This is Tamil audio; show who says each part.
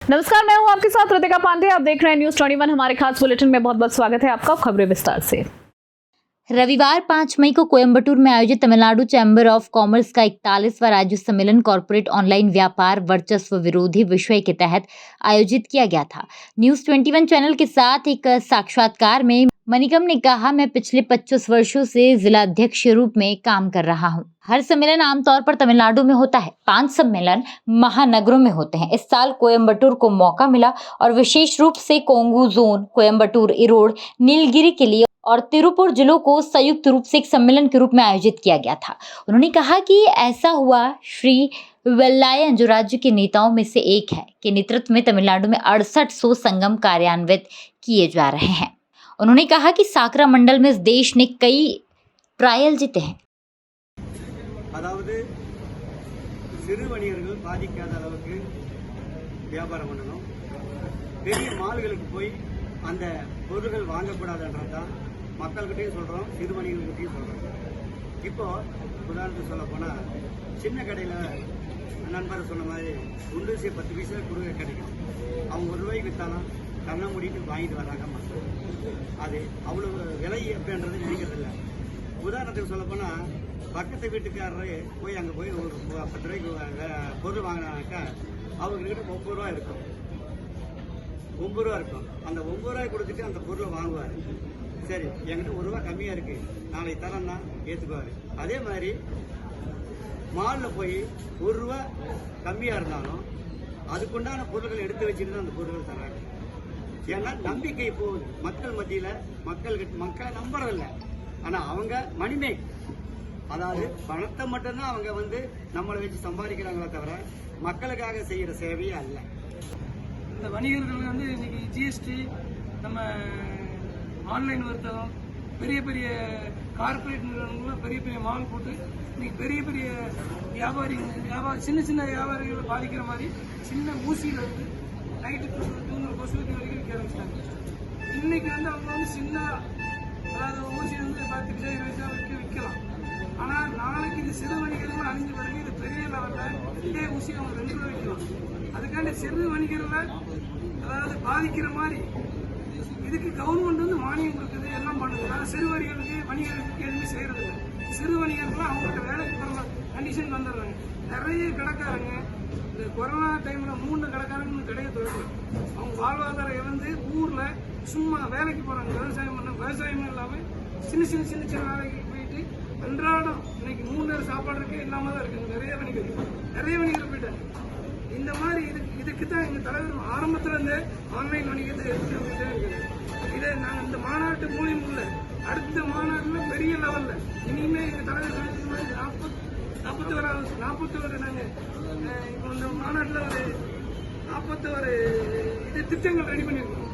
Speaker 1: नमस्कार, मैं हूं आपके साथ ऋतिका पांडे। आप देख रहे हैं न्यूज 21। हमारे खास बुलेटिन में बहुत बहुत स्वागत है आपका। खबरें विस्तार से।
Speaker 2: रविवार 5 मई को कोयम्बटूर में आयोजित तमिलनाडु चैम्बर ऑफ कॉमर्स का 41वां राज्य सम्मेलन कॉर्पोरेट ऑनलाइन व्यापार वर्चस्व विरोधी विषय के तहत आयोजित किया गया था। न्यूज 21 चैनल के साथ एक साक्षात्कार में मनिकम ने कहा, मैं पिछले 25 वर्षों से जिला अध्यक्ष के रूप में काम कर रहा हूं। हर सम्मेलन आमतौर पर तमिलनाडु में होता है, 5 सम्मेलन महानगरों में होते हैं। इस साल कोयम्बटूर को मौका मिला और विशेष रूप से कोंगू जोन, कोयम्बटूर, इरोड, नीलगिरी के लिए और तिरुपुर जिलों को संयुक्त रूप से एक सम्मेलन के रूप में आयोजित किया गया था। उन्होंने कहा कि ऐसा हुआ श्री वेल्लायन, जो राज्य के नेताओं में से एक है, के नेतृत्व में तमिलनाडु में 6800 संगम कार्यान्वित किए जा रहे हैं। उन्होंने कहा कि साकरा मंडल में इस देश ने कई ट्रायल जीते हैं।
Speaker 3: அதாவது சிறு வணிகர்கள் பாதிக்காத அளவுக்கு வியாபாரம் பண்ணணும். பெரிய மால்களுக்கு போய் அந்த பொருட்கள் வாங்கக்கூடாதுன்றது தான் மக்கள்கிட்டையும் சொல்கிறோம், சிறு வணிகர்கள்கிட்டையும் சொல்கிறோம். இப்போ உதாரணத்துக்கு சொல்ல போனால் சின்ன கடையில் நண்பர் சொன்ன மாதிரி குண்டூசியை 10 பைசா கொடுக்க கிடைக்கும். அவங்க ₹1 விற்றாலும் கண்ணை மூடிட்டு வாங்கிட்டு வர்றாங்க மக்கள். அது அவ்வளோ விலை அப்படின்றது நினைக்கிறதில்ல. உதாரணத்துக்கு சொல்ல போனால் பக்கத்து வீட்டுக்காரரு போய் அங்கே போய் ஒரு 10 ரூபாய்க்கு பொருள் வாங்கினாக்கா அவங்கக்கிட்ட 9 ரூபா இருக்கும். 9 ரூபா இருக்கும். அந்த 9 ரூபாய் கொடுத்துட்டு அந்த பொருளை வாங்குவார். சரி, என்கிட்ட 1 ரூபா கம்மியாக இருக்குது, நாளைக்கு தரேன்னா ஏற்றுக்குவார். அதே மாதிரி மாலில் போய் 1 ரூபா கம்மியாக இருந்தாலும் அதுக்குண்டான பொருட்களை எடுத்து வச்சுட்டு தான் அந்த பொருட்கள் தராங்க. ஏன்னா நம்பிக்கை போகுது மக்கள் மத்தியில். மக்களை நம்புறதில்லை. ஆனால் அவங்க மணிமேக், அதாவது பணத்தை மட்டும்தான் அவங்க நம்மளை வச்சு சம்பாதிக்கிறாங்களே தவிர மக்களுக்காக செய்கிற சேவையே அல்ல.
Speaker 4: இந்த வணிகர்கள் இன்னைக்கு ஜிஎஸ்டி, நம்ம ஆன்லைன் வர்த்தகம், பெரிய பெரிய கார்பரேட் நிறுவனங்களும் பெரிய பெரிய மால் போட்டு இன்னைக்கு பெரிய பெரிய சின்ன சின்ன வியாபாரிகளை பாதிக்கிற மாதிரி சின்ன ஊசியில் நைட்டு தூங்குற கொசுவத்தி வரைக்கும் விற்க ஆரம்பிச்சிட்டாங்க. இன்னைக்கு அவங்க சின்ன, அதாவது ஊசி 10 பைசா 20 பைசா விற்கலாம். ஆனால் நாளைக்கு இது சிறு வணிகர்கள் அழிஞ்ச பிறகு இது பெரிய லெவலில் இதே ஊசி அவங்க 2 ரூபா விற்கலாம். அதுக்காண்டி சிறு வணிகர்களை அதாவது பாதிக்கிற மாதிரி இதுக்கு கவர்மெண்ட் மானியம் கொடுக்குது, எல்லாம் பண்ணுது. ஆனால் சிறு வணிகர்களுக்கு எதுவுமே செய்யறது இல்லை. சிறு வணிகர்கள் அவங்கள்ட்ட வேலைக்கு போகிற கண்டிஷன் வந்துடுறாங்க. நிறைய கடைக்காரங்க இந்த கொரோனா டைமில் 3 கடைக்காரங்க கடையை தொடர்பு அவங்க வாழ்வாதாரம் இழந்து ஊரில் சும்மா வேலைக்கு போகிறாங்க. விவசாயம் இல்லாமல் சின்ன சின்ன சின்ன சின்ன வேலைக்கு போயிட்டு அன்றாடம் இன்னைக்கு 3 நேரம் சாப்பாடுறதுக்கே இல்லாமல் தான் இருக்குது. நிறைய வணிகர்கள் போயிட்டாங்க. இந்த மாதிரி இதுக்கு தான் எங்கள் தலைவர் ஆரம்பத்தில் இருந்தே ஆன்லைன் வணிகத்தை எடுத்துக்கிட்டே இருக்குது. இதை நாங்கள் இந்த மாநாட்டு மூலியம் உள்ள அடுத்த மாநாட்டில் பெரிய லெவலில் இனிமே எங்கள் தலைவர் 41 நாங்கள் இப்போ இந்த மாநாட்டில் ஒரு 41 திட்டங்கள் ரெடி பண்ணியிருக்கோம்.